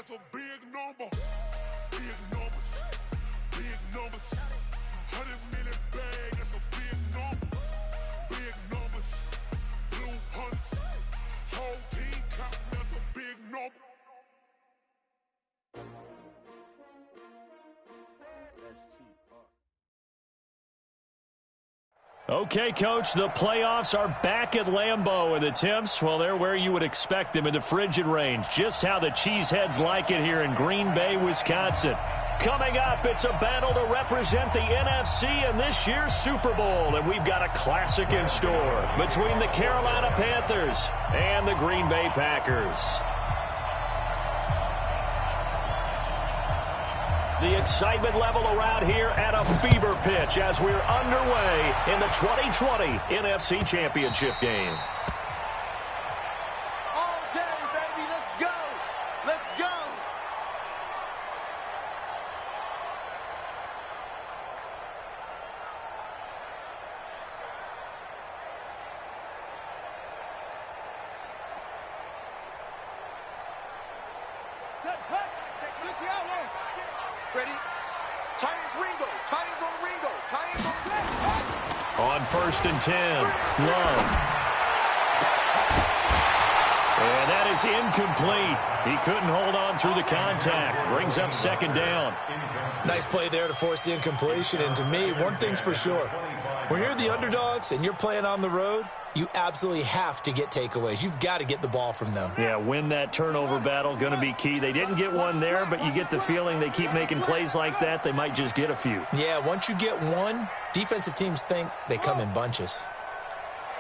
that's a big number. Big numbers, big numbers. 100-minute bag, that's a big number. Big numbers, blue hunts. Whole team counting, that's a big number. Okay, Coach, the playoffs are back at Lambeau, and the temps, well, they're where you would expect them in the frigid range. Just how the Cheeseheads like it here in Green Bay, Wisconsin. Coming up, it's a battle to represent the NFC in this year's Super Bowl, and we've got a classic in store between the Carolina Panthers and the Green Bay Packers. The excitement level around here at a fever pitch as we're underway in the 2020 NFC Championship game. All day, baby. Let's go. Let's go. Set, cut. Check Lucy out, man. Ready? Tight ends Ringo. Tight ends on Ringo. Tight ends on Flex. On 1st and 10, Love. And that is incomplete. He couldn't hold on through the contact. Brings up 2nd down. Nice play there to force the incompletion. And to me, one thing's for sure. When you're the underdogs and you're playing on the road, you absolutely have to get takeaways. You've got to get the ball from them. Yeah, win that turnover battle, going to be key. They didn't get one there, but you get the feeling they keep making plays like that, they might just get a few. Yeah, once you get one, defensive teams think they come in bunches.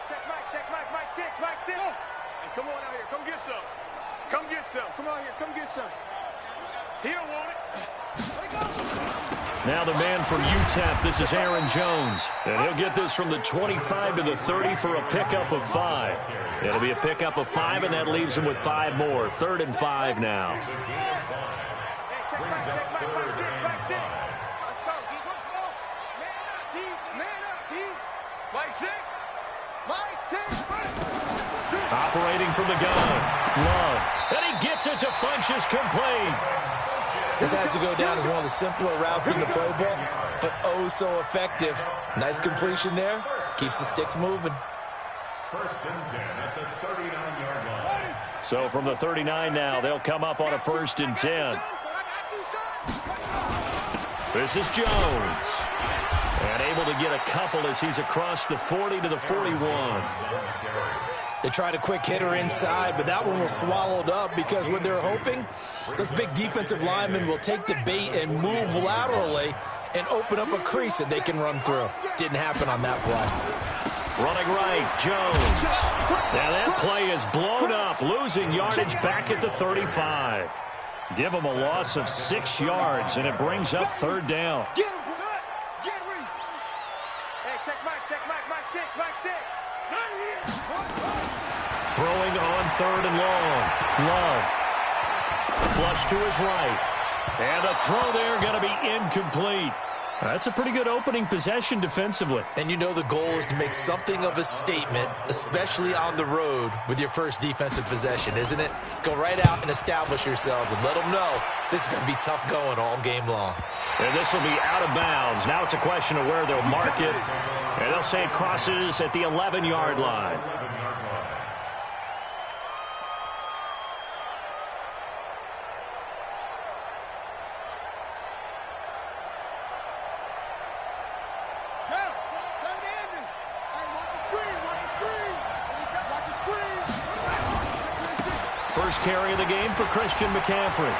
Check Mike, Mike 6, Mike 6. Hey, come on out here, come get some. Come get some, come out here, come get some. He don't want it. Now the man from UTEP, this is Aaron Jones. And he'll get this from the 25 to the 30 for a pickup of 5. It'll be a pickup of 5, and that leaves him with 5 more. 3rd and 5 now. Hey, check Mike 6, Mike 6. Let's go, D. Let's go. Man up, D. Man up, D. Mike 6. Mike 6. Operating from the gun. Love. And he gets it to Funchess complete. This has to go down as one of the simpler routes in the playbook, but oh so effective. Nice completion there. Keeps the sticks moving. 1st and 10 at the 39-yard line. So from the 39 now, they'll come up on a 1st and 10. This is Jones. And able to get a couple as he's across the 40 to the 41. They tried a quick hitter inside, but that one was swallowed up because what they're hoping, those big defensive linemen will take the bait and move laterally and open up a crease that they can run through. Didn't happen on that play. Running right, Jones. Now that play is blown up, losing yardage back at the 35. Give him a loss of 6 yards, and it brings up 3rd down. Get him, son. Get him. Hey, check Mike 6, Mike 6. Not here. Throwing on 3rd and long. Love. Flush to his right. And the throw there going to be incomplete. That's a pretty good opening possession defensively. And you know the goal is to make something of a statement, especially on the road with your first defensive possession, isn't it? Go right out and establish yourselves and let them know this is going to be tough going all game long. And this will be out of bounds. Now it's a question of where they'll mark it. And they'll say it crosses at the 11-yard line. First carry of the game for Christian McCaffrey.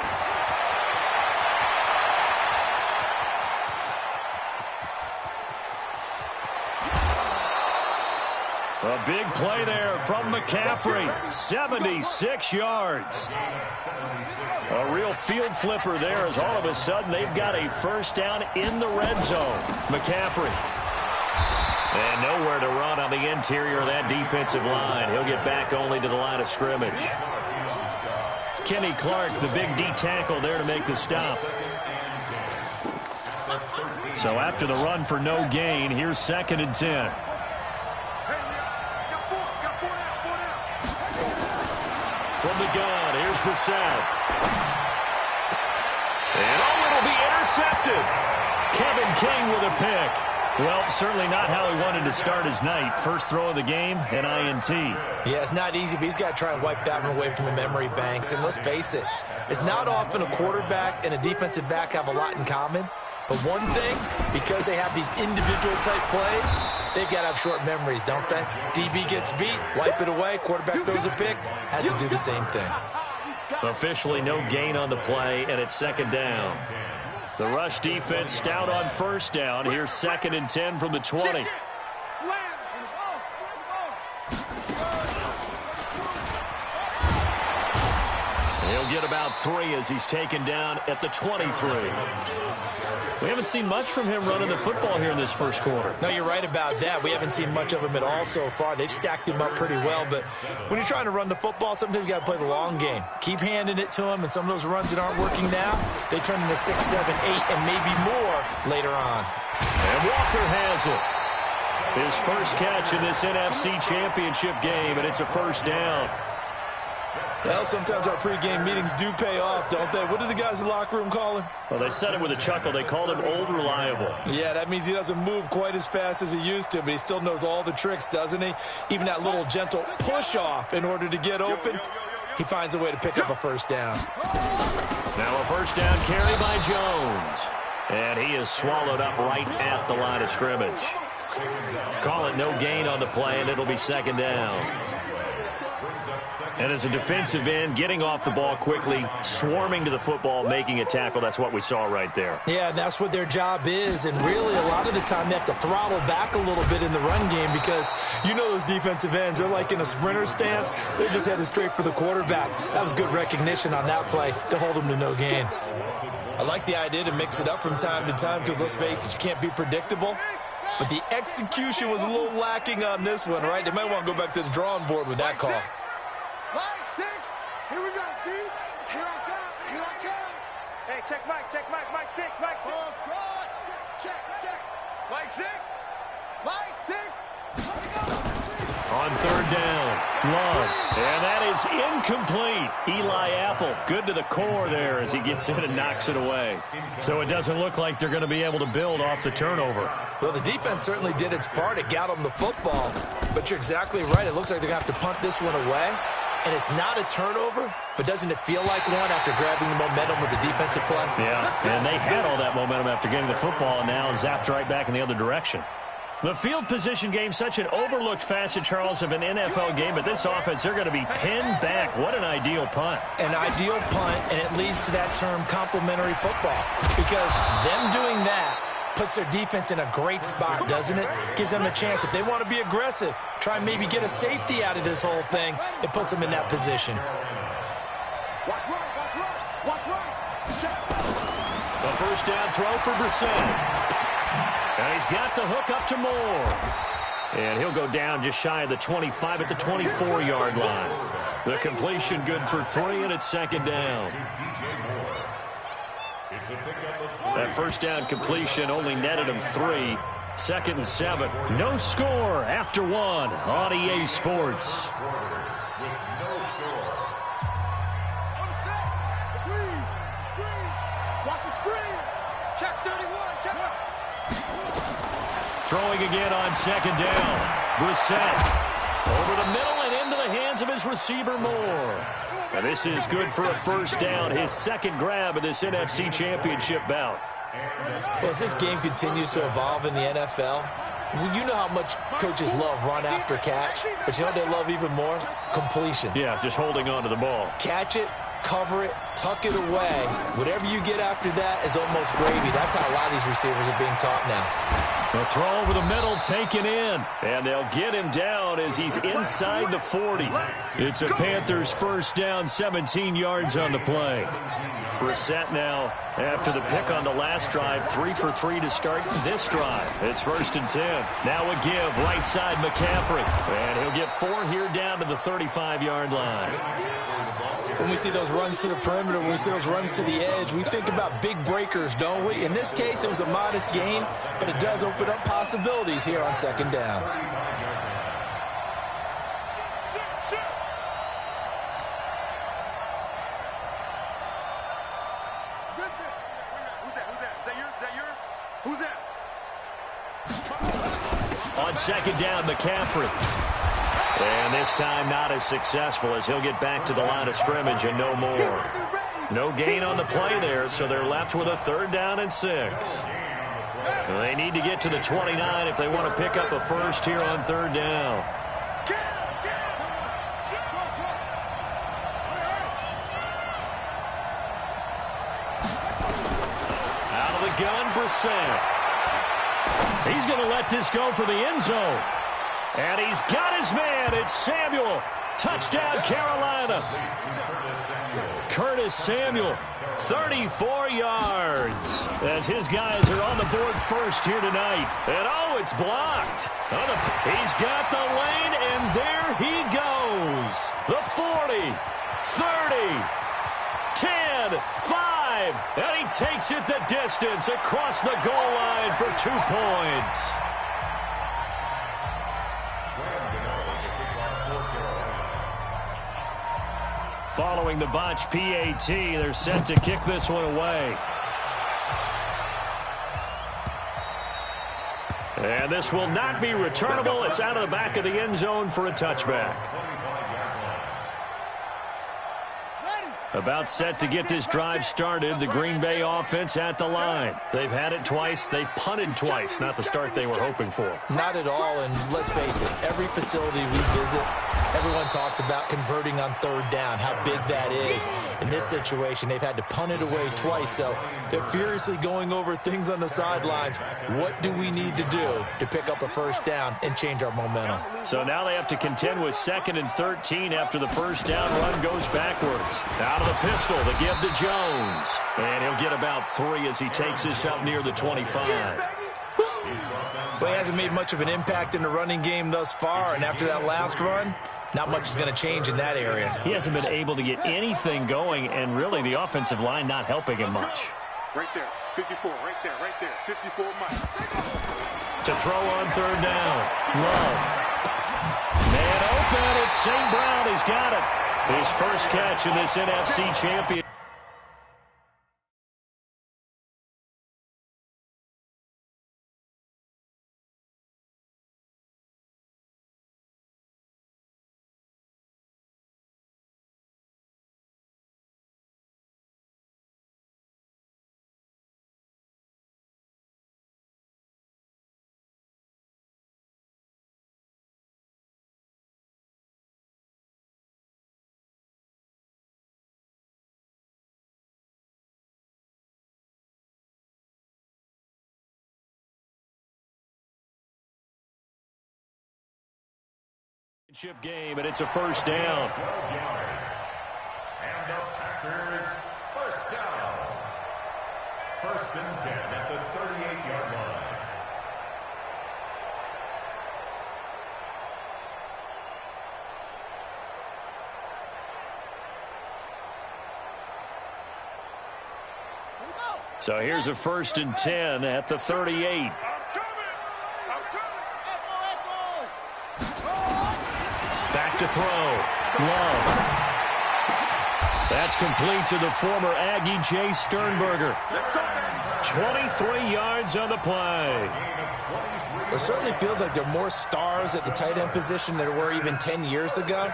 A big play there from McCaffrey. 76 yards. A real field flipper there as all of a sudden they've got a first down in the red zone. McCaffrey. And nowhere to run on the interior of that defensive line. He'll get back only to the line of scrimmage. Kenny Clark, the big D tackle there to make the stop. So after the run for no gain, here's 2nd and 10. From the gun, here's Brissett. And it'll be intercepted. Kevin King with a pick. Well, certainly not how he wanted to start his night. First throw of the game, an INT. Yeah, it's not easy, but he's got to try and wipe that one away from the memory banks. And let's face it, it's not often a quarterback and a defensive back have a lot in common. But one thing, because they have these individual type plays, they've got to have short memories, don't they? DB gets beat, wipe it away, quarterback throws a pick, has to do the same thing. Officially no gain on the play, and it's second down. The rush defense stout on first down. Here's 2nd and 10 from the 20. He'll get about 3 as he's taken down at the 23. We haven't seen much from him running the football here in this first quarter. No, you're right about that. We haven't seen much of him at all so far. They've stacked him up pretty well, but when you're trying to run the football, sometimes you got to play the long game. Keep handing it to him, and some of those runs that aren't working now, they turn into 6, 7, 8, and maybe more later on. And Walker has it. His first catch in this NFC Championship game, and it's a first down. Well, sometimes our pregame meetings do pay off, don't they? What do the guys in the locker room call him? Well, they said it with a chuckle. They called him Old Reliable. Yeah, that means he doesn't move quite as fast as he used to, but he still knows all the tricks, doesn't he? Even that little gentle push-off in order to get open, he finds a way to pick up a first down. Now a first down carry by Jones. And he is swallowed up right at the line of scrimmage. Call it no gain on the play, and it'll be second down. And as a defensive end, getting off the ball quickly, swarming to the football, making a tackle, that's what we saw right there. Yeah, that's what their job is, and really a lot of the time they have to throttle back a little bit in the run game because you know those defensive ends, they're like in a sprinter stance. They're just headed straight for the quarterback. That was good recognition on that play to hold them to no gain. I like the idea to mix it up from time to time because let's face it, you can't be predictable. But the execution was a little lacking on this one, right? They might want to go back to the drawing board with that call. Mike 6, here we go, D. Here I come. Hey, check Mike, Mike 6. Ball fraud. Check. Mike 6. Here we go. On third down, Love. And that is incomplete. Eli Apple, good to the core there as he gets in and knocks it away. So it doesn't look like they're going to be able to build off the turnover. Well, the defense certainly did its part. It got them the football. But you're exactly right. It looks like they're going to have to punt this one away. And it's not a turnover, but doesn't it feel like one after grabbing the momentum with the defensive play? Yeah, and they had all that momentum after getting the football and now zapped right back in the other direction. The field position game, such an overlooked facet, Charles, of an NFL game, but this offense, they're going to be pinned back. What an ideal punt. An ideal punt, and it leads to that term complementary football because them doing that puts their defense in a great spot, doesn't it? Gives them a chance. If they want to be aggressive, try and maybe get a safety out of this whole thing, it puts them in that position. Watch right. Check. The first down throw for Brissett. And he's got the hook up to Moore. And he'll go down just shy of the 25 at the 24-yard line. The completion good for 3, and it's second down. That first down completion only netted him 3. 2nd and 7. No score after 1 on EA Sports. Throwing again on second down. Brissett over the middle and into the hands of his receiver, Moore. And this is good for a first down, his second grab of this NFC Championship bout. Well, as this game continues to evolve in the NFL, you know how much coaches love run after catch, but you know what they love even more? Completion. Yeah, just holding on to the ball. Catch it, cover it, tuck it away. Whatever you get after that is almost gravy. That's how a lot of these receivers are being taught now. The throw over the middle taken in. And they'll get him down as he's inside the 40. It's a Panthers first down, 17 yards on the play. Brissett now, after the pick on the last drive, 3 for 3 to start this drive. It's 1st and 10. Now a give, right side McCaffrey. And he'll get 4 here down to the 35-yard line. When we see those runs to the perimeter, when we see those runs to the edge, we think about big breakers, don't we? In this case, it was a modest gain, but it does open up possibilities here on second down. on second down, McCaffrey. And this time not as successful as he'll get back to the line of scrimmage and no more. No gain on the play there, so they're left with a 3rd down and 6. They need to get to the 29 if they want to pick up a first here on 3rd down. Out of the gun, Brissett. He's going to let this go for the end zone. And he's got his man. It's Samuel. Touchdown, Carolina. Curtis Samuel, 34 yards. As his guys are on the board first here tonight. And, oh, it's blocked. He's got the lane, and there he goes. The 40, 30, 10, 5. And he takes it the distance across the goal line for 2 points. Following the botch PAT, they're set to kick this one away. And this will not be returnable. It's out of the back of the end zone for a touchback. About set to get this drive started, the Green Bay offense at the line. They've had it twice. They've punted twice. Not the start they were hoping for. Not at all, and let's face it, every facility we visit, everyone talks about converting on 3rd down, how big that is. In this situation, they've had to punt it away twice, so they're furiously going over things on the sidelines. What do we need to do to pick up a 1st down and change our momentum? So now they have to contend with 2nd and 13 after the 1st down run goes backwards. Out of the pistol, the give to Jones. And he'll get about 3 as he takes this up near the 25. Well, he hasn't made much of an impact in the running game thus far, and after that last run, not much is going to change in that area. He hasn't been able to get anything going, and really the offensive line not helping him much. Right there, 54, right there, 54 miles. To throw on 3rd down. Love. Man open, it's St. Brown. He's got it. His first catch in this NFC championship. Game, and it's a 1st down. And the Packers, 1st down. 1st and 10 at the 38-yard line. So here's a 1st and 10 at the 38. Back to throw. Love. That's complete to the former Aggie Jay Sternberger. 23 yards on the play. It certainly feels like there are more stars at the tight end position than there were even 10 years ago.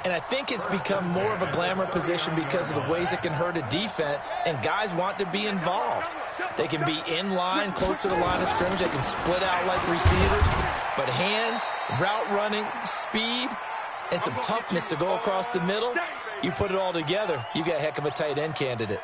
And I think it's become more of a glamour position because of the ways it can hurt a defense, and guys want to be involved. They can be in line, close to the line of scrimmage. They can split out like receivers. But hands, route running, speed, and some toughness to go across the middle, you put it all together, you got a heck of a tight end candidate.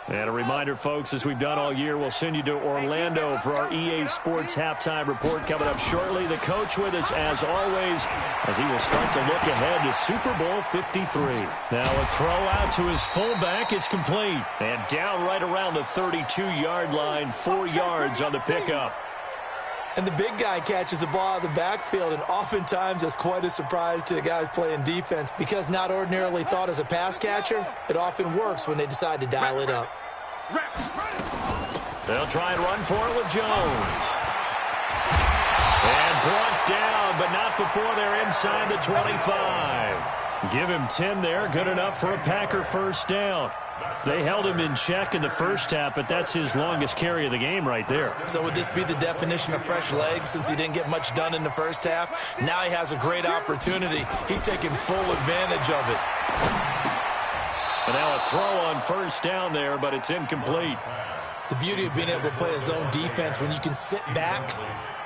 And a reminder, folks, as we've done all year, we'll send you to Orlando for our EA Sports halftime report coming up shortly. The coach with us, as always, as he will start to look ahead to Super Bowl 53. Now a throw out to his fullback is complete. And down right around the 32-yard line, 4 yards on the pickup. And the big guy catches the ball out of the backfield, and oftentimes it's quite a surprise to the guys playing defense because not ordinarily thought as a pass catcher, it often works when they decide to dial it up. They'll try and run for it with Jones. And brought down, but not before they're inside the 25. Give him 10 there. Good enough for a Packer first down. They held him in check in the first half, but that's his longest carry of the game right there. So would this be the definition of fresh legs since he didn't get much done in the first half? Now he has a great opportunity. He's taking full advantage of it. And now a throw on first down there, but it's incomplete. The beauty of being able to play a zone defense when you can sit back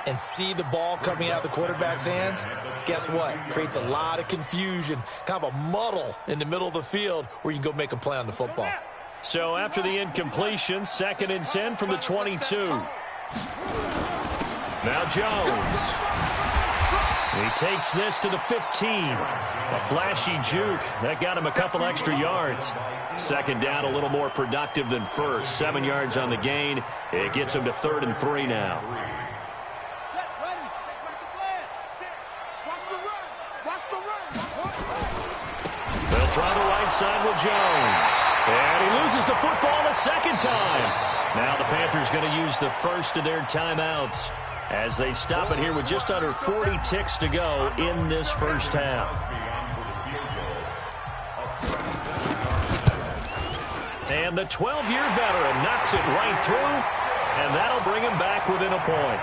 and see the ball coming out of the quarterback's hands, guess what? Creates a lot of confusion, kind of a muddle in the middle of the field where you can go make a play on the football. So after the incompletion, 2nd and 10 from the 22. Now Jones. He takes this to the 15. A flashy juke. That got him a couple extra yards. 2nd down, a little more productive than first. 7 yards on the gain. It gets him to 3rd and 3 now. They'll try the right side with Jones. And he loses the football the 2nd time. Now the Panthers going to use the first of their timeouts as they stop it here with just under 40 ticks to go in this first half. And the 12-year veteran knocks it right through, and that'll bring him back within a point.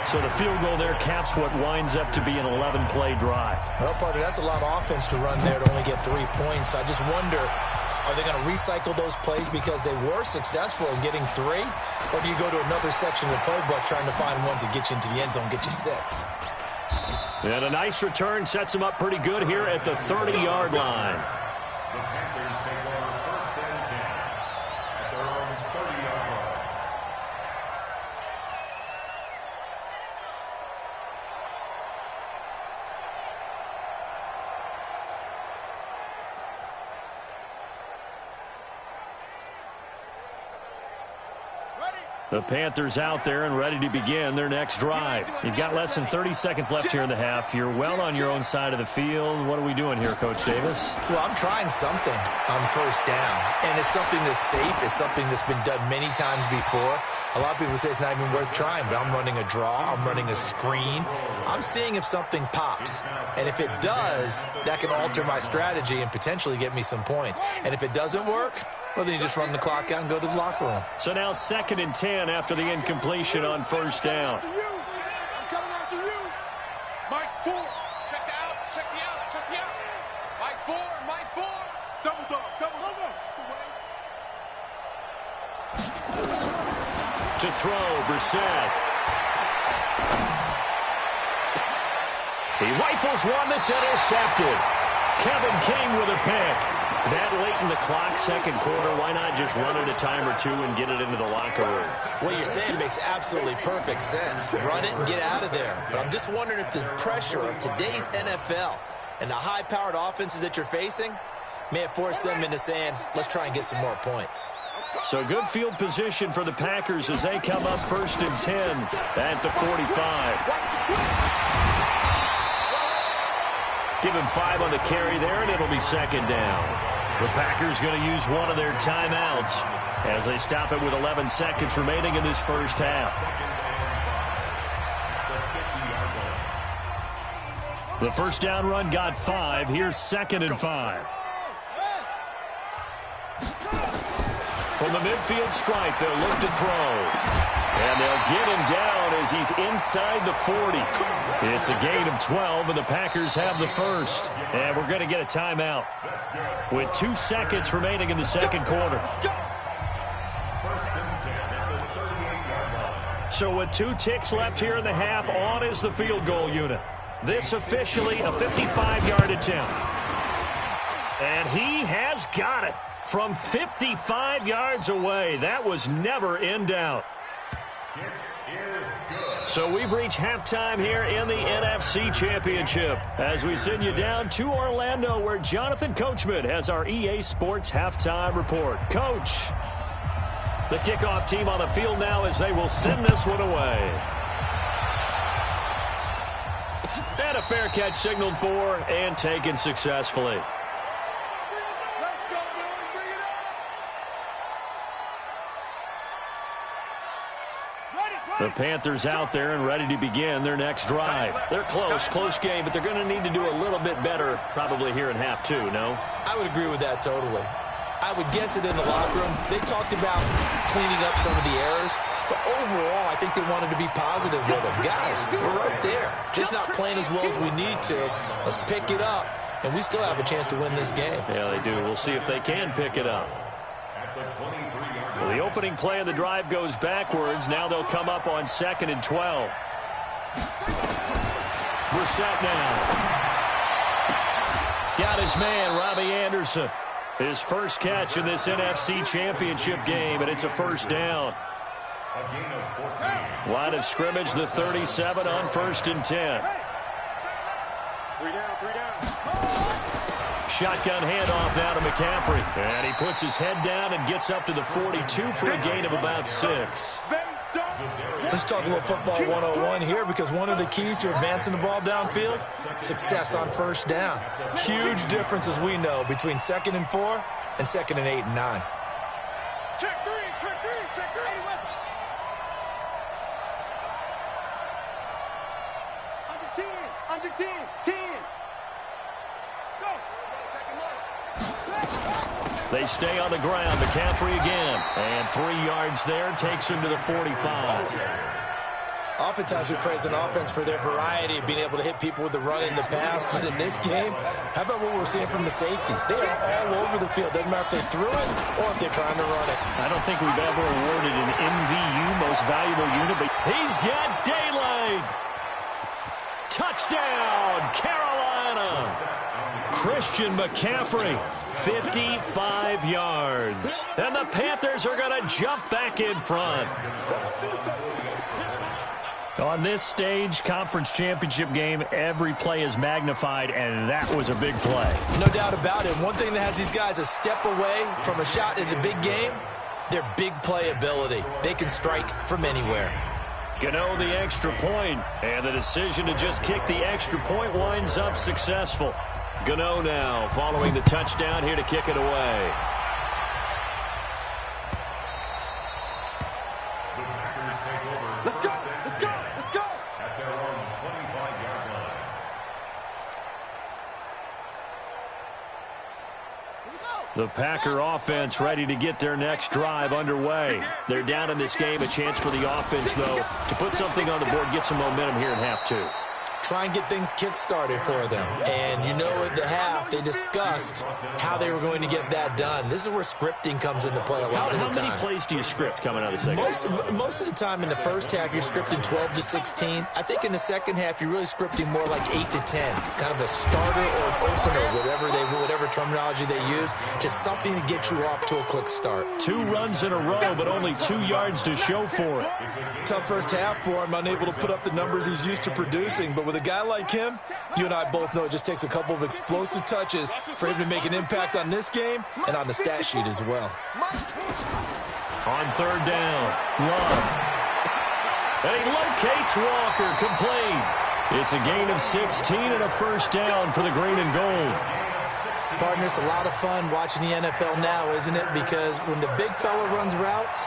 So the field goal there caps what winds up to be an 11-play drive. Well, partner, that's a lot of offense to run there to only get 3 points. I just wonder, are they going to recycle those plays because they were successful in getting 3? Or do you go to another section of the playbook trying to find ones that get you into the end zone, get you 6? And a nice return sets him up pretty good here at the 30-yard line. The Panthers take over 1st and 10 at their own 30-yard line. The Panthers out there and ready to begin their next drive. You've got less than 30 seconds left here in the half. You're well on your own side of the field. What are we doing here, Coach Davis? Well, I'm trying something on 1st down, and it's something that's safe. It's something that's been done many times before. A lot of people say it's not even worth trying, but I'm running a draw. I'm running a screen. I'm seeing if something pops, and if it does, that can alter my strategy and potentially get me some points. And if it doesn't work, well, then you just run the clock out and go to the locker room. So now 2nd and 10 after the incompletion on 1st down. I'm coming after you. Mike 4. Check the out. Check the out. Check the out. Mike 4. Mike 4. Double dog. Double dog. To throw, Brissett. He rifles one that's intercepted. Kevin King with a pick. That late in the clock, 2nd quarter, why not just run it a time or two and get it into the locker room? What you're saying makes absolutely perfect sense. Run it and get out of there. But I'm just wondering if the pressure of today's NFL and the high-powered offenses that you're facing may have forced them into saying, let's try and get some more points. So good field position for the Packers as they come up 1st and 10 at the 45. Give him 5 on the carry there, and it'll be 2nd down. The Packers going to use one of their timeouts as they stop it with 11 seconds remaining in this first half. The first down run got 5. Here's 2nd and 5. From the midfield stripe, they'll look to throw. And they'll get him down as he's inside the 40. It's a gain of 12, and the Packers have the first. And we're going to get a timeout with 2 seconds remaining in the 2nd quarter. So with 2 ticks left here in the half, on is the field goal unit. This officially a 55-yard attempt. And he has got it from 55 yards away. That was never in doubt. So we've reached halftime here in the NFC Championship as we send you down to Orlando where Jonathan Coachman has our EA Sports Halftime Report. Coach, the kickoff team on the field now as they will send this one away. And a fair catch signaled for and taken successfully. Ready? The Panthers out there and ready to begin their next drive. They're close game, but they're going to need to do a little bit better probably here in half two, no? I would agree with that totally. I would guess it in the locker room. They talked about cleaning up some of the errors, but overall, I think they wanted to be positive with them. Guys, we're right there. Just not playing as well as we need to. Let's pick it up, and we still have a chance to win this game. Yeah, they do. We'll see if they can pick it up. Well, the opening play of the drive goes backwards. Now they'll come up on 2nd and 12. We're set now. Got his man, Robbie Anderson. His first catch in this NFC Championship game, and it's a first down. Line of scrimmage, the 37 on 1st and 10. 3 down. Shotgun handoff now to McCaffrey. And he puts his head down and gets up to the 42 for a gain of about 6. Let's talk a little football 101 here, because one of the keys to advancing the ball downfield, success on first down. Huge difference, as we know, between 2nd and 4 and 2nd and 8 and 9. Check three. Under 10. Go. Check him out. They stay on the ground. McCaffrey again. And 3 yards there. Takes him to the 45. Oftentimes we praise an offense for their variety of being able to hit people with the run in the pass. But in this game, how about what we're seeing from the safeties? They are all over the field. Doesn't matter if they threw it or if they're trying to run it. I don't think we've ever awarded an MVU, most valuable unit, but he's got daylight. Touchdown, Carolina. Christian McCaffrey, 55 yards. And the Panthers are going to jump back in front. On this stage, conference championship game, every play is magnified, and that was a big play. No doubt about it. One thing that has these guys a step away from a shot in the big game, their big play ability. They can strike from anywhere. Gano the extra point, and the decision to just kick the extra point winds up successful. Gano now following the touchdown here to kick it away. Let's go. At their own 25-yard line. The Packer offense ready to get their next drive underway. They're down in this game. A chance for the offense, though, to put something on the board, get some momentum here in half two. Try and get things kick-started for them. And you know at the half, they discussed how they were going to get that done. This is where scripting comes into play a lot of the time. How many plays do you script coming out of the second? Most of the time in the first half, you're scripting 12 to 16. I think in the second half, you're really scripting more like 8 to 10. Kind of a starter or an opener, whatever terminology they use. Just something to get you off to a quick start. 2 runs in a row, but only 2 yards to show for it. Tough first half for him, unable to put up the numbers he's used to producing. But with a guy like him, you and I both know it just takes a couple of explosive touches for him to make an impact on this game and on the stat sheet as well. On 3rd down, Love. And he locates Walker, complete. It's a gain of 16 and a first down for the green and gold. Partner, it's a lot of fun watching the NFL now, isn't it? Because when the big fella runs routes,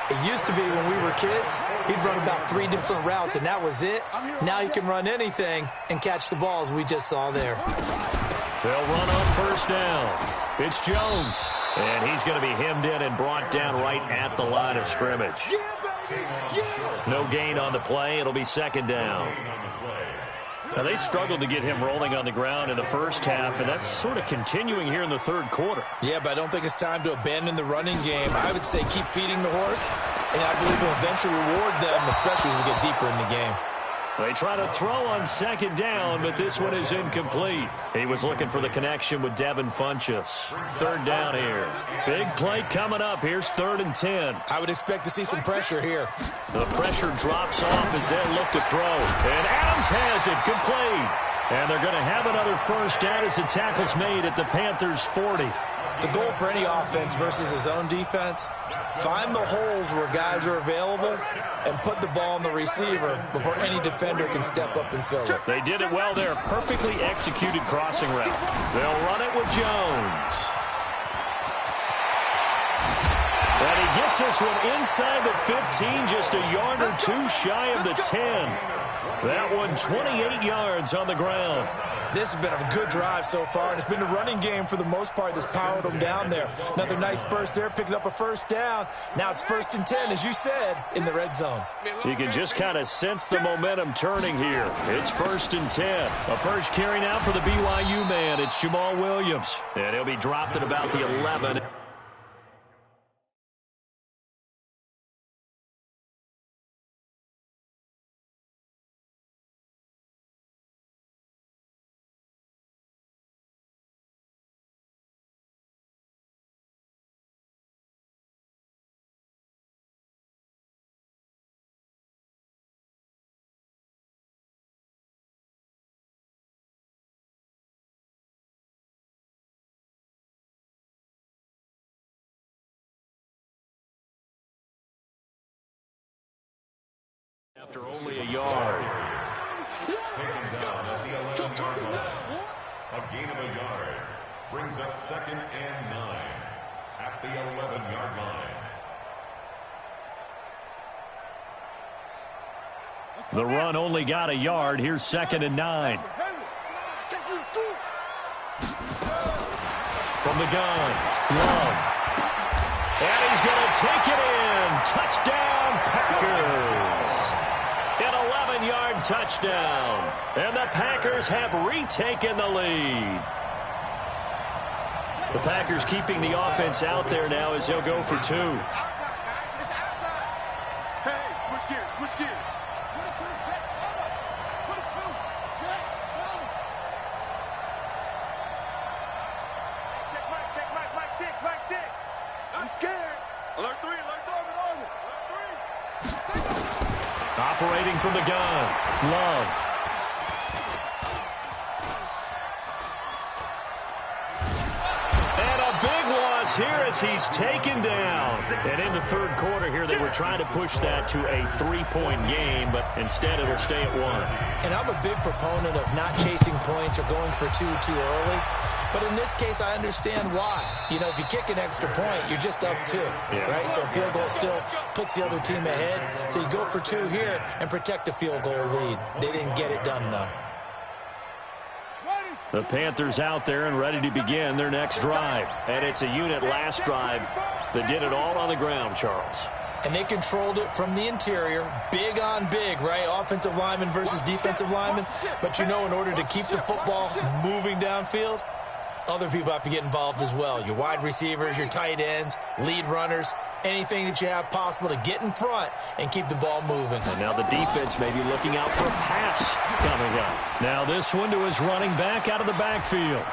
it used to be when we were kids, he'd run about 3 different routes, and that was it. Now he can run anything and catch the balls we just saw there. They'll run on 1st down. It's Jones, and he's going to be hemmed in and brought down right at the line of scrimmage. No gain on the play. It'll be 2nd down. Now, they struggled to get him rolling on the ground in the first half, and that's sort of continuing here in the 3rd quarter. Yeah, but I don't think it's time to abandon the running game. I would say keep feeding the horse, and I believe we'll eventually reward them, especially as we get deeper in the game. They try to throw on 2nd down, but this one is incomplete. He was looking for the connection with Devin Funchess. 3rd down here. Big play coming up. Here's 3rd and 10. I would expect to see some pressure here. The pressure drops off as they look to throw. And Adams has it complete. And they're going to have another first down as the tackle's made at the Panthers' 40. The goal for any offense versus his own defense, find the holes where guys are available and put the ball on the receiver before any defender can step up and fill it. They did it well there. Perfectly executed crossing route. They'll run it with Jones. And he gets Gets this one inside the 15, just a yard or two shy of the 10. That one 28 yards on the ground. This has been a good drive so far, and it's been the running game for the most part that's powered them down there. Another nice burst there, picking up a first down. Now it's 1st and 10, as you said, in the red zone. You can just kind of sense the momentum turning here. It's 1st and 10. A first carry now for the BYU man. It's Jamal Williams. And he'll be dropped at about the 11. After only a yard. Taken down at the 11-yard line. A gain of a yard. Brings up 2nd and 9 at the 11-yard line. The run only got a yard. Here's 2nd and 9. From the gun, Love. And he's going to take it in. Touchdown, Packers. An 11-yard touchdown. And the Packers have retaken the lead. The Packers keeping the offense out there now as they'll go for 2. Operating from the gun, Love. And a big loss here as he's taken down. And in the 3rd quarter here, they were trying to push that to a 3-point game, but instead it'll stay at 1. And I'm a big proponent of not chasing points or going for 2 too early. But in this case, I understand why. You know, if you kick an extra point, you're just up 2, right? So a field goal still puts the other team ahead. So you go for 2 here and protect the field goal lead. They didn't get it done, though. The Panthers out there and ready to begin their next drive. And it's a unit last drive that did it all on the ground, Charles. And they controlled it from the interior, big on big, right? Offensive lineman versus defensive lineman. But, you know, in order to keep the football moving downfield, other people have to get involved as well. Your wide receivers, your tight ends, lead runners, anything that you have possible to get in front and keep the ball moving. And now the defense may be looking out for a pass coming up. Now this one to his running back out of the backfield.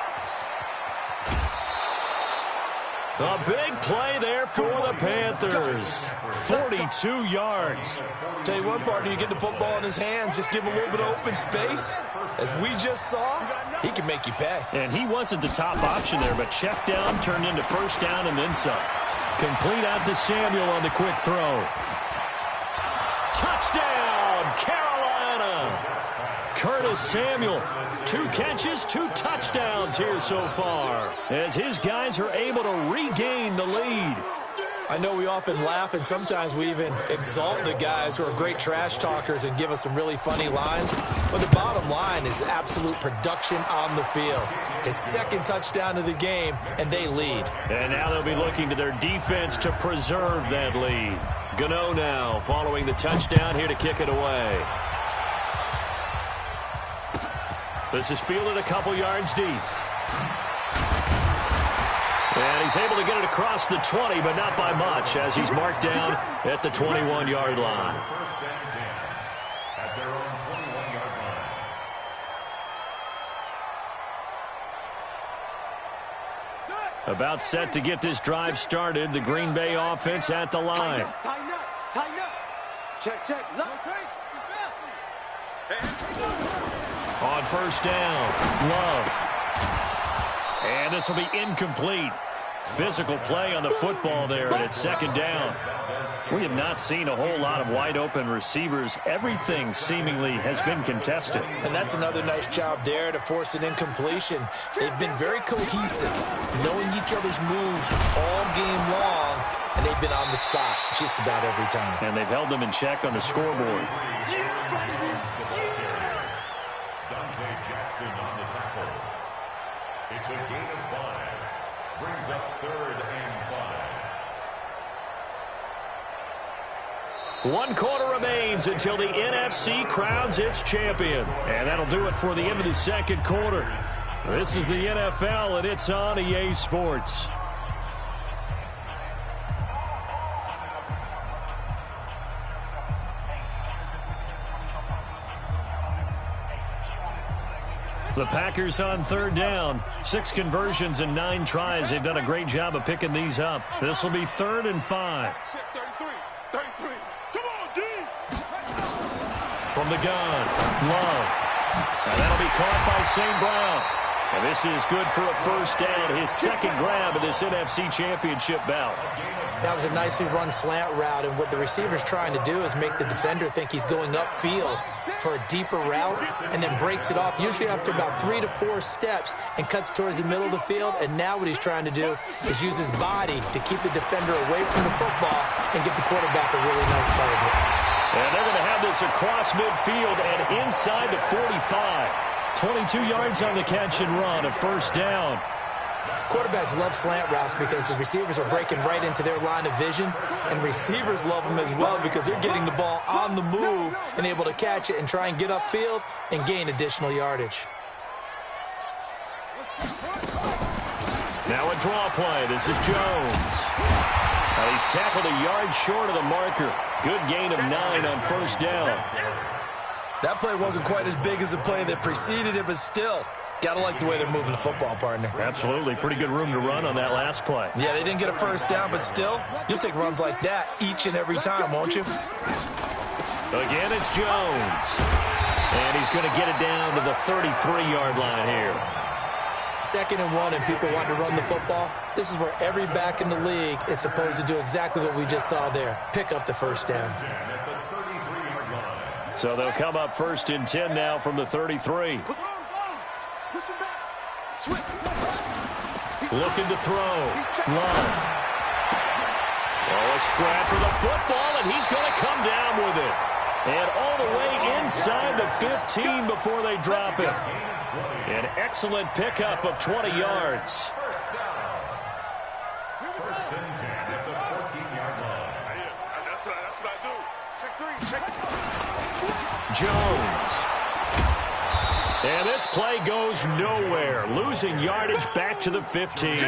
A big play there for the Panthers. 42 yards. Tell you one partner, you get the football in his hands, just give him a little bit of open space. As we just saw, he can make you pay. And he wasn't the top option there, but check down turned into 1st down and then some. Complete out to Samuel on the quick throw. Touchdown, Carolina. Curtis Samuel, 2 catches, 2 touchdowns here so far, as his guys are able to regain the lead. I know we often laugh, and sometimes we even exalt the guys who are great trash talkers and give us some really funny lines. But the bottom line is absolute production on the field. His 2nd touchdown of the game, and they lead. And now they'll be looking to their defense to preserve that lead. Gano now following the touchdown here to kick it away. This is fielded a couple yards deep. And he's able to get it across the 20, but not by much, as he's marked down at the 21-yard line. 1st and 10 at their own 21-yard line. About set to get this drive started. The Green Bay offense at the line. Tighten up, tighten up. Check. On 1st down, Love. And this will be incomplete. Physical play on the football there, and it's 2nd down. We have not seen a whole lot of wide-open receivers. Everything seemingly has been contested. And that's another nice job there to force an incompletion. They've been very cohesive, knowing each other's moves all game long, and they've been on the spot just about every time. And they've held them in check on the scoreboard. Jackson on the tackle. It's a gain of 5. Brings up 3rd and 5. 1 quarter remains until the NFC crowns its champion. And that'll do it for the end of the second quarter. This is the NFL, and it's on EA Sports. The Packers on 3rd down. 6 conversions and 9 tries. They've done a great job of picking these up. This will be 3rd and 5. 33. Come on, D. From the gun, Love. And that'll be caught by St. Brown. And this is good for a first down. His second grab of this NFC Championship bout. That was a nicely run slant route, and what the receiver's trying to do is make the defender think he's going upfield for a deeper route and then breaks it off, usually after about 3 to 4 steps, and cuts towards the middle of the field. And now what he's trying to do is use his body to keep the defender away from the football and get the quarterback a really nice target. And they're going to have this across midfield and inside the 45. 22 yards on the catch and run, a first down. Quarterbacks love slant routes because the receivers are breaking right into their line of vision, and receivers love them as well because they're getting the ball on the move and able to catch it and try and get upfield and gain additional yardage. Now a draw play. This is Jones. Now he's tackled a yard short of the marker. Good gain of 9 on first down. That play wasn't quite as big as the play that preceded it, but still, gotta like the way they're moving the football, partner. Absolutely. Pretty good room to run on that last play. Yeah, they didn't get a first down, but still, you'll take runs like that each and every time, won't you? Again, it's Jones. And he's going to get it down to the 33-yard line here. 2nd and 1, and people want to run the football. This is where every back in the league is supposed to do exactly what we just saw there. Pick up the first down. So they'll come up 1st and 10 now from the 33. Looking to throw. Love. Oh, a scrap for the football, and he's going to come down with it. And all the way inside the 15 before they drop it. An excellent pickup of 20 yards. First and 10 at the 14-yard line. That's what I do. Check 3. Jones. And this play goes nowhere. Losing yardage back to the 15.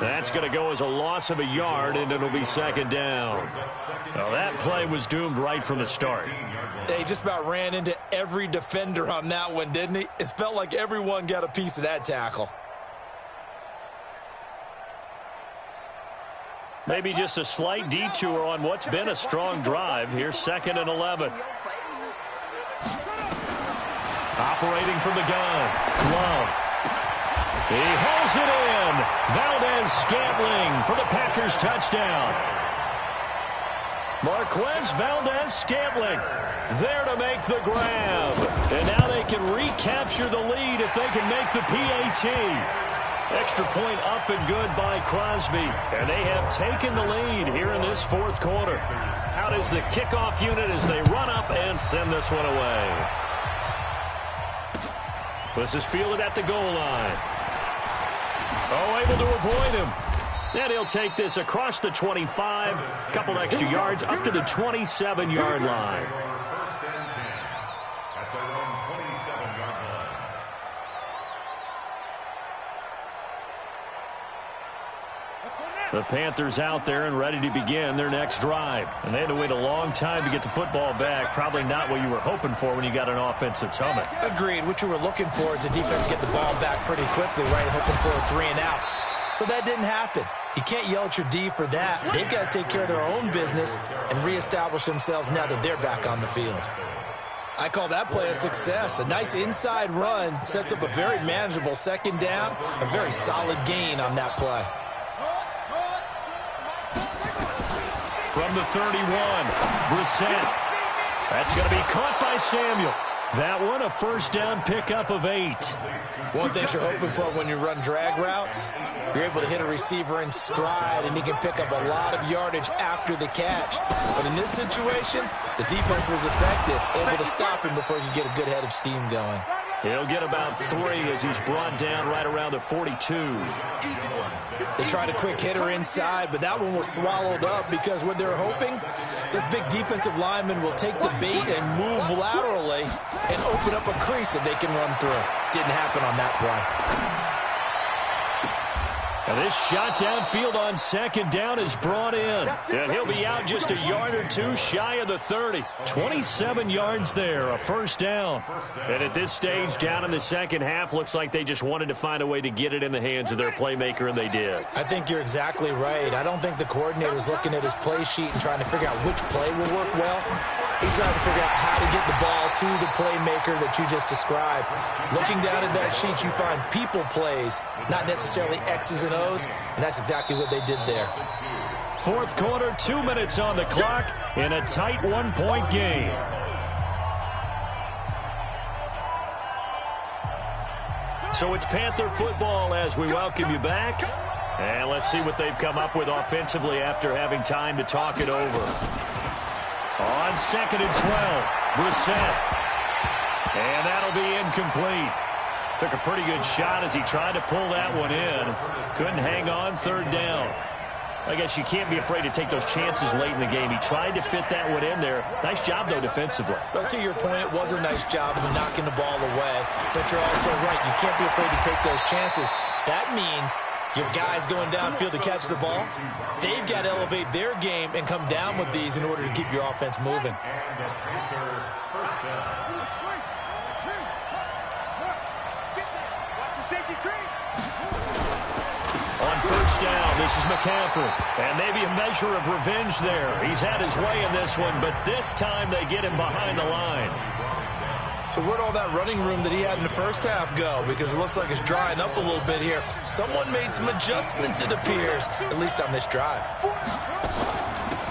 That's going to go as a loss of a yard, and it'll be 2nd down. Well, that play was doomed right from the start. They just about ran into every defender on that one, didn't he? It felt like everyone got a piece of that tackle. Maybe just a slight detour on what's been a strong drive. Here's 2nd and 11. Operating from the gun. Love. He hauls it in. Valdez-Scantling for the Packers touchdown. Marquez Valdez-Scantling there to make the grab. And now they can recapture the lead if they can make the PAT. Extra point up and good by Crosby. And they have taken the lead here in this 4th quarter. Out is the kickoff unit as they run up and send this one away. This is fielded at the goal line. Oh, able to avoid him. And he'll take this across the 25. Couple extra yards up to the 27-yard line. First and 10 at their own 27-yard line. The Panthers out there and ready to begin their next drive. And they had to wait a long time to get the football back. Probably not what you were hoping for when you got an offense that's humming. Agreed. What you were looking for is the defense get the ball back pretty quickly, right? Hoping for a 3 and out. So that didn't happen. You can't yell at your D for that. They've got to take care of their own business and reestablish themselves now that they're back on the field. I call that play a success. A nice inside run sets up a very manageable 2nd down. A very solid gain on that play. From the 31, Brissett. That's going to be caught by Samuel. That one, a first down pickup of 8. One thing you're hoping for when you run drag routes, you're able to hit a receiver in stride, and he can pick up a lot of yardage after the catch. But in this situation, the defense was effective, able to stop him before he could get a good head of steam going. He'll get about 3 as he's brought down right around the 42. They tried a quick hitter inside, but that one was swallowed up because what they're hoping, this big defensive lineman will take the bait and move laterally and open up a crease that they can run through. Didn't happen on that play. And this shot downfield on second down is brought in. And he'll be out just a yard or two shy of the 30. 27 yards there, a first down. And at this stage, down in the second half, looks like they just wanted to find a way to get it in the hands of their playmaker, and they did. I think you're exactly right. I don't think the coordinator's looking at his play sheet and trying to figure out which play will work well. He's trying to figure out how to get the ball to the playmaker that you just described. Looking down at that sheet, you find people plays, not necessarily X's and O's, and that's exactly what they did there. Fourth quarter, 2 minutes on the clock in a tight one-point game. So it's Panther football as we welcome you back. And let's see what they've come up with offensively after having time to talk it over. On 2nd and 12, Brissett. And that'll be incomplete. Took a pretty good shot as he tried to pull that one in. Couldn't hang on, third down. I guess you can't be afraid to take those chances late in the game. He tried to fit that one in there. Nice job, though, defensively. But to your point, it was a nice job of knocking the ball away. But you're also right. You can't be afraid to take those chances. That means your guys going downfield to catch the ball, they've got to elevate their game and come down with these in order to keep your offense moving. On first down, this is McCaffrey. And maybe a measure of revenge there. He's had his way in this one, but this time they get him behind the line. So where'd all that running room that he had in the first half go? Because it looks like it's drying up a little bit here. Someone made some adjustments, it appears, at least on this drive.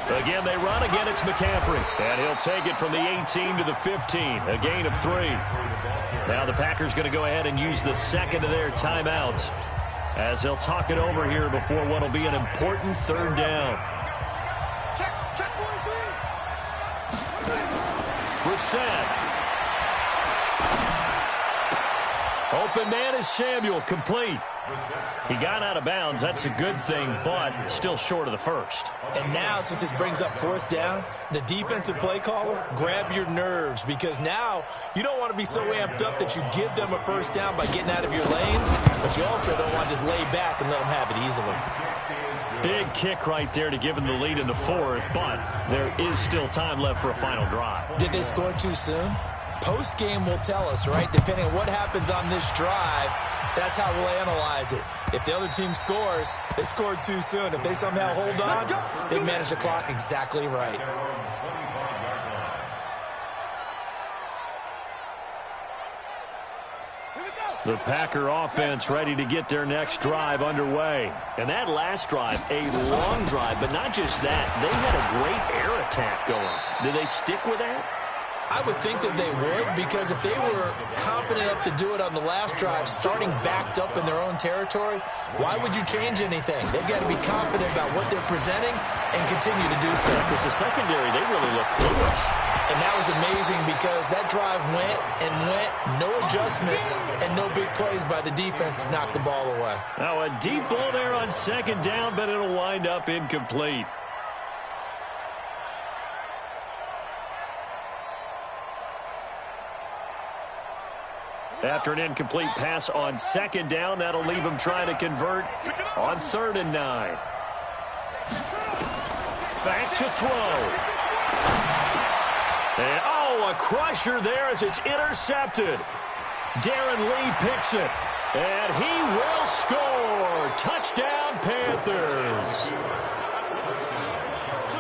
Again, they run. Again, it's McCaffrey. And he'll take it from the 18 to the 15. A gain of 3. Now the Packers going to go ahead and use the second of their timeouts as they'll talk it over here before what will be an important third down. Brissett. Open man is Samuel, complete. He got out of bounds. That's a good thing, but still short of the first. And now, since this brings up fourth down, the defensive play caller, grab your nerves, because now you don't want to be so amped up that you give them a first down by getting out of your lanes, but you also don't want to just lay back and let them have it easily. Big kick right there to give them the lead in the fourth, but there is still time left for a final drive. Did they score too soon? Post-game will tell us, right? Depending on what happens on this drive, that's how we'll analyze it. If the other team scores, they scored too soon. If they somehow hold on, they manage the clock exactly right. The Packer offense ready to get their next drive underway. And that last drive, a long drive, but not just that. They had a great air attack going. Do they stick with that? I would think that they would, because if they were confident enough to do it on the last drive, starting backed up in their own territory, why would you change anything? They've got to be confident about what they're presenting and continue to do so. Because the secondary, they really look clueless. And that was amazing because that drive went and went, no adjustments, and no big plays by the defense to knock the ball away. Now a deep ball there on second down, but it'll wind up incomplete. After an incomplete pass on second down, that'll leave him trying to convert on 3rd and 9. Back to throw. And, a crusher there as it's intercepted. Darren Lee picks it, and he will score. Touchdown, Panthers.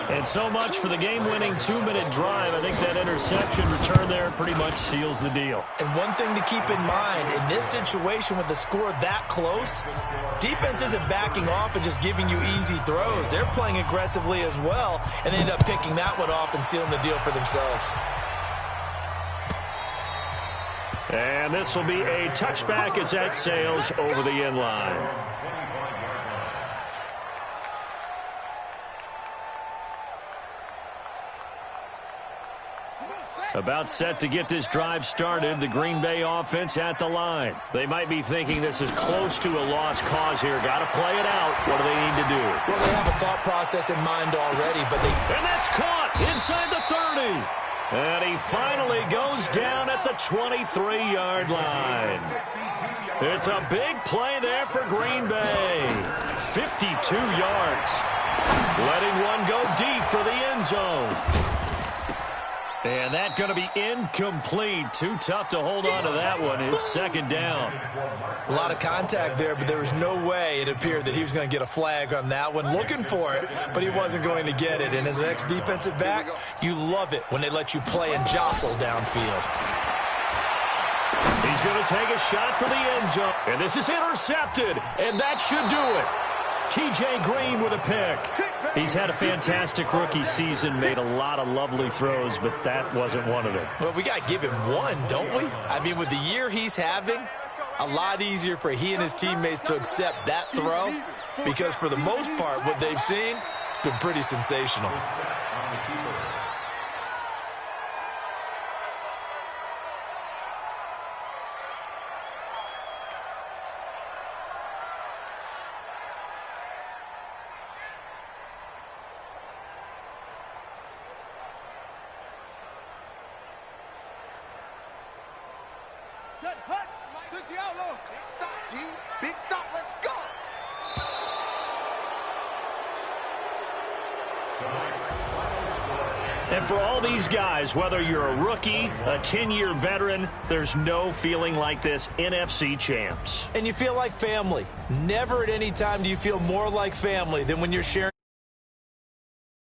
And so much for the game-winning 2-minute drive. I think that interception return there pretty much seals the deal. And one thing to keep in mind, in this situation with the score that close, defense isn't backing off and just giving you easy throws. They're playing aggressively as well, and they end up picking that one off and sealing the deal for themselves. And this will be a touchback as that sails over the end line. About set to get this drive started, the Green Bay offense at the line. They might be thinking this is close to a lost cause here. Got to play it out. What do they need to do? Well, they have a thought process in mind already, but they... And that's caught inside the 30. And he finally goes down at the 23-yard line. It's a big play there for Green Bay. 52 yards. Letting one go deep for the end zone. And that's going to be incomplete. Too tough to hold on to that one. It's second down. A lot of contact there, but there was no way it appeared that he was going to get a flag on that one. Looking for it, but he wasn't going to get it. And as an ex-defensive back, you love it when they let you play and jostle downfield. He's going to take a shot for the end zone. And this is intercepted, and that should do it. T.J. Green with a pick. He's had a fantastic rookie season, made a lot of lovely throws, but that wasn't one of them. Well, we got to give him one, don't we? I mean, with the year he's having, a lot easier for he and his teammates to accept that throw because for the most part, what they've seen, it's been pretty sensational. Set, hut, 60 outlaw. Big stop, G. Big stop, let's go. And for all these guys, whether you're a rookie, a 10-year veteran, there's no feeling like this NFC champs. And you feel like family. Never at any time do you feel more like family than when you're sharing